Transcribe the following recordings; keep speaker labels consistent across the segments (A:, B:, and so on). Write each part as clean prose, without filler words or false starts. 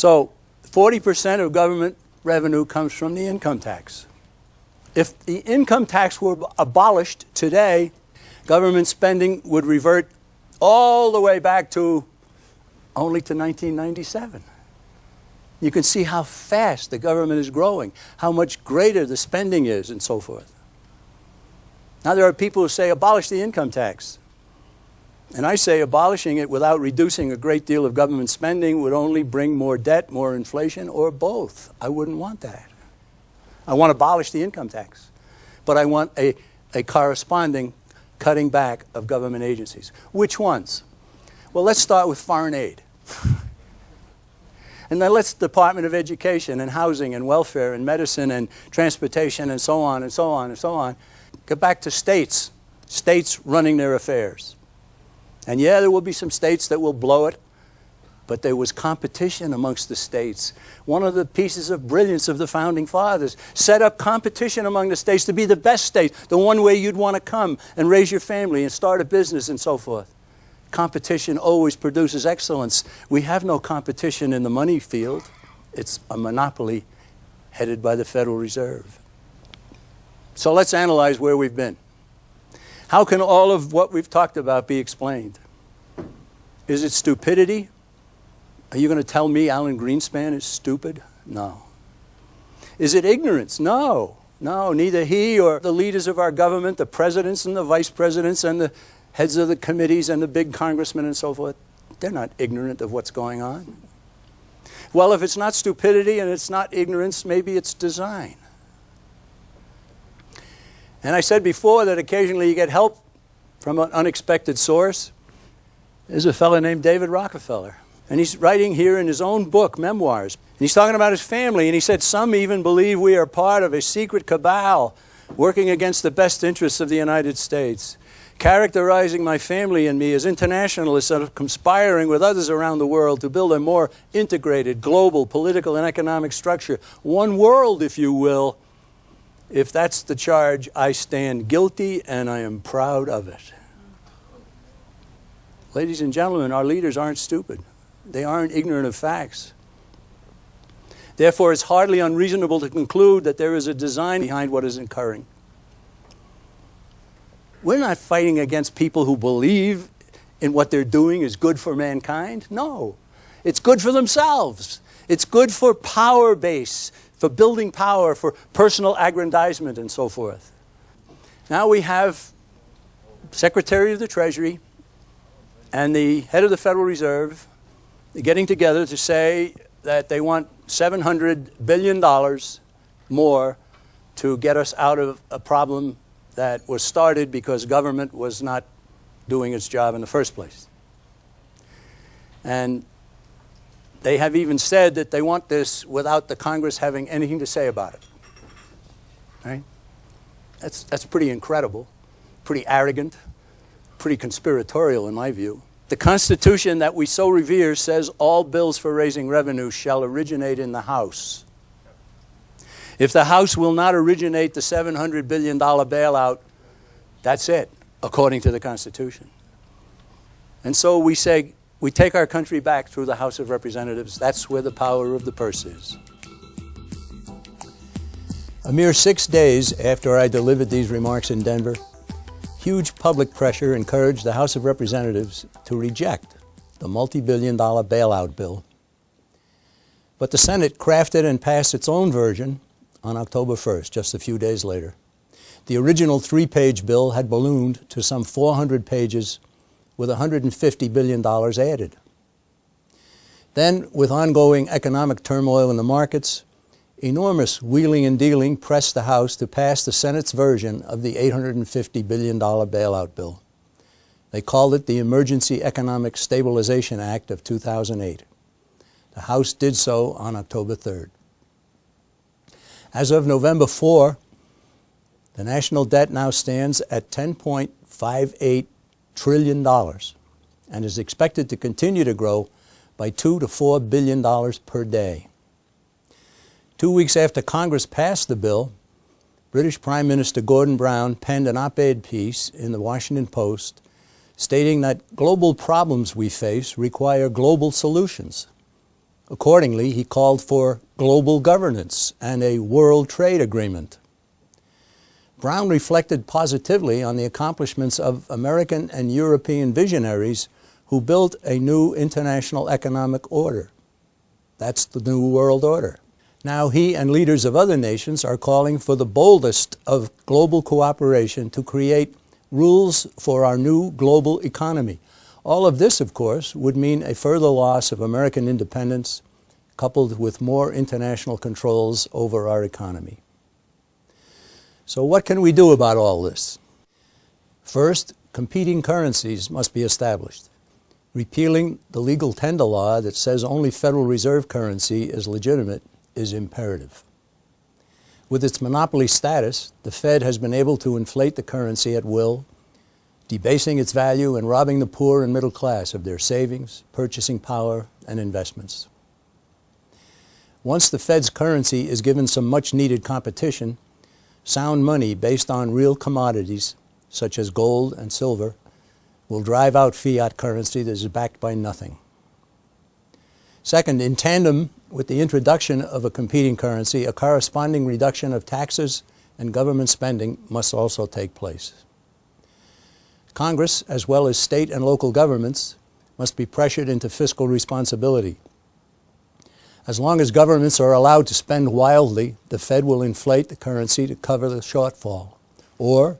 A: So 40% of government revenue comes from the income tax. If the income tax were abolished today, government spending would revert all the way back to only to 1997. You can see how fast the government is growing, how much greater the spending is, and so forth. Now there are people who say abolish the income tax. And I say abolishing it without reducing a great deal of government spending would only bring more debt, more inflation, or both. I wouldn't want that. I want to abolish the income tax. But I want a corresponding cutting back of government agencies. Which ones? Well, let's start with foreign aid. And then let's Department of Education and Housing and Welfare and Medicine and Transportation and so on and so on and so on. Get back to states. States running their affairs. And yeah, there will be some states that will blow it, but there was competition amongst the states. One of the pieces of brilliance of the Founding Fathers set up competition among the states to be the best state, the one way you'd want to come and raise your family and start a business and so forth. Competition always produces excellence. We have no competition in the money field. It's a monopoly headed by the Federal Reserve. So let's analyze where we've been. How can all of what we've talked about be explained? Is it stupidity? Are you going to tell me Alan Greenspan is stupid? No. Is it ignorance? No. No, neither he or the leaders of our government, the presidents and the vice presidents and the heads of the committees and the big congressmen and so forth, they're not ignorant of what's going on. Well, if it's not stupidity and it's not ignorance, maybe it's design. And I said before that occasionally you get help from an unexpected source. There's a fellow named David Rockefeller. And he's writing here in his own book, Memoirs. And he's talking about his family. And he said, some even believe we are part of a secret cabal working against the best interests of the United States. Characterizing my family and me as internationalists and of conspiring with others around the world to build a more integrated global political and economic structure. One world, if you will. If that's the charge, I stand guilty and I am proud of it. Ladies and gentlemen, our leaders aren't stupid. They aren't ignorant of facts. Therefore, it's hardly unreasonable to conclude that there is a design behind what is occurring. We're not fighting against people who believe in what they're doing is good for mankind. No, it's good for themselves. It's good for power base, for building power, for personal aggrandizement, and so forth. Now we have Secretary of the Treasury and the head of the Federal Reserve getting together to say that they want $700 billion more to get us out of a problem that was started because government was not doing its job in the first place. And they have even said that they want this without the Congress having anything to say about it. Right? That's pretty incredible, pretty arrogant, pretty conspiratorial in my view. The Constitution that we so revere says all bills for raising revenue shall originate in the House. If the House will not originate the $700 billion bailout, that's it, according to the Constitution. And so we say, we take our country back through the House of Representatives. That's where the power of the purse is. A mere 6 days after I delivered these remarks in Denver, huge public pressure encouraged the House of Representatives to reject the multi-billion-dollar bailout bill. But the Senate crafted and passed its own version on October 1st, just a few days later. The original 3-page bill had ballooned to some 400 pages with $150 billion added. Then, with ongoing economic turmoil in the markets, enormous wheeling and dealing pressed the House to pass the Senate's version of the $850 billion bailout bill. They called it the Emergency Economic Stabilization Act of 2008. The House did so on October 3rd. As of November 4, the national debt now stands at $10.58 trillion and is expected to continue to grow by $2 to $4 billion per day. 2 weeks after Congress passed the bill, British Prime Minister Gordon Brown penned an op-ed piece in the Washington Post stating that global problems we face require global solutions. Accordingly, he called for global governance and a world trade agreement. Brown reflected positively on the accomplishments of American and European visionaries who built a new international economic order. That's the New World Order. Now he and leaders of other nations are calling for the boldest of global cooperation to create rules for our new global economy. All of this, of course, would mean a further loss of American independence, coupled with more international controls over our economy. So what can we do about all this? First, competing currencies must be established. Repealing the legal tender law that says only Federal Reserve currency is legitimate is imperative. With its monopoly status, the Fed has been able to inflate the currency at will, debasing its value and robbing the poor and middle class of their savings, purchasing power, and investments. Once the Fed's currency is given some much-needed competition, sound money based on real commodities, such as gold and silver, will drive out fiat currency that is backed by nothing. Second, in tandem with the introduction of a competing currency, a corresponding reduction of taxes and government spending must also take place. Congress, as well as state and local governments, must be pressured into fiscal responsibility. As long as governments are allowed to spend wildly, the Fed will inflate the currency to cover the shortfall, or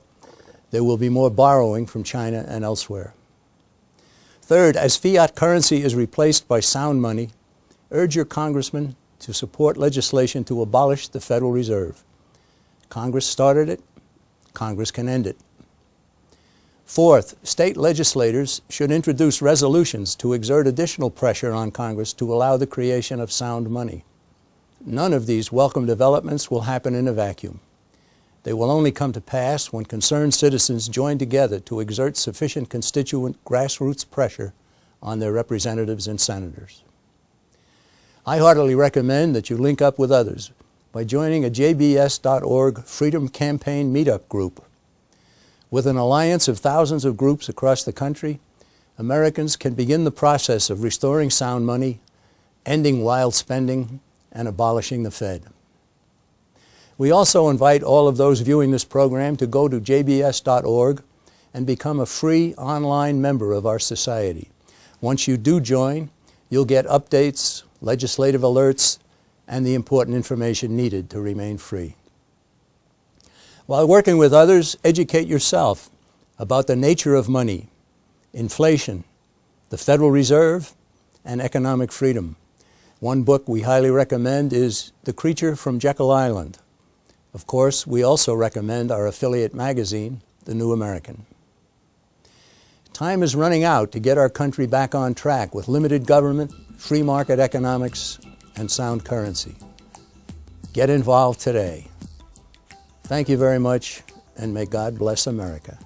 A: there will be more borrowing from China and elsewhere. Third, as fiat currency is replaced by sound money, urge your congressmen to support legislation to abolish the Federal Reserve. Congress started it, Congress can end it. Fourth, state legislators should introduce resolutions to exert additional pressure on Congress to allow the creation of sound money. None of these welcome developments will happen in a vacuum. They will only come to pass when concerned citizens join together to exert sufficient constituent grassroots pressure on their representatives and senators. I heartily recommend that you link up with others by joining a jbs.org Freedom Campaign meetup group. With an alliance of thousands of groups across the country, Americans can begin the process of restoring sound money, ending wild spending, and abolishing the Fed. We also invite all of those viewing this program to go to jbs.org and become a free online member of our society. Once you do join, you'll get updates, legislative alerts, and the important information needed to remain free. While working with others, educate yourself about the nature of money, inflation, the Federal Reserve, and economic freedom. One book we highly recommend is The Creature from Jekyll Island. Of course, we also recommend our affiliate magazine, The New American. Time is running out to get our country back on track with limited government, free market economics, and sound currency. Get involved today. Thank you very much, and may God bless America.